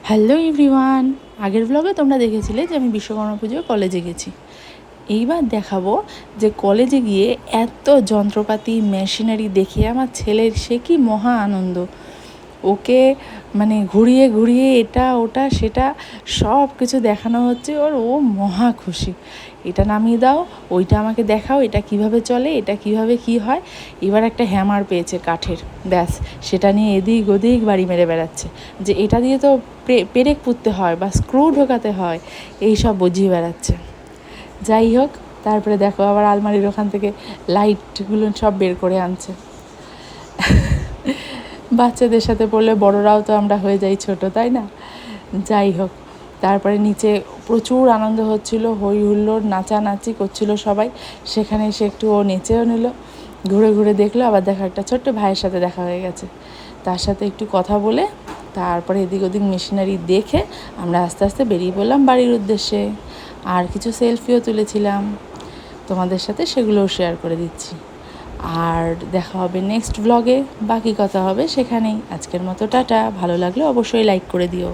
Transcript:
Hello everyone, আগের ব্লগে তোমরা দেখেছিলে যে আমি বিশ্বকর্মা পুজোয় কলেজে গেছি। এইবার দেখাবো যে কলেজে গিয়ে এত যন্ত্রপাতি মেশিনারি দেখে আমার ছেলের সে কি মহা আনন্দ। ওকে মানে ঘুরিয়ে ঘুরিয়ে এটা ওটা সেটা সব কিছু দেখানো হচ্ছে, ও মহা খুশি। এটা নামিয়ে দাও, ওইটা আমাকে দেখাও, এটা কিভাবে চলে, এটা কিভাবে কি হয়। এবার একটা হ্যামার পেয়েছে কাঠের, ব্যাস সেটা নিয়ে এদিক ওদিক বাড়ি মেরে বেড়াচ্ছে যে এটা দিয়ে তো পেরেক পুঁততে হয় বা স্ক্রু ঢোকাতে হয়, এই সব বুঝিয়ে বেড়াচ্ছে। যাই হোক, তারপরে দেখো আবার আলমারির ওখান থেকে লাইটগুলো সব বের করে আনছে। বাচ্চাদের সাথে পড়লে বড়রাও তো আমরা হয়ে যাই ছোট, তাই না? যাই হোক, তারপরে নিচে প্রচুর আনন্দ হচ্ছিল, হই হুল্লোড় নাচানাচি করছিল সবাই। সেখানে এসে একটু ও নেচেও নিল, ঘুরে ঘুরে দেখলো। আবার দেখো একটা ছোট্ট ভাইয়ের সাথে দেখা হয়ে গেছে, তার সাথে একটু কথা বলে তারপরে এদিক ওদিক মেশিনারি দেখে আমরা আস্তে আস্তে বেরিয়ে পড়লাম বাড়ির উদ্দেশ্যে। আর কিছু সেলফিও তুলেছিলাম, তোমাদের সাথে সেগুলোও শেয়ার করে দিচ্ছি। আর দেখা হবে নেক্সট ব্লগে, বাকি কথা হবে সেখানেই। আজকের মতো টাটা। ভালো লাগলে অবশ্যই লাইক করে দিও।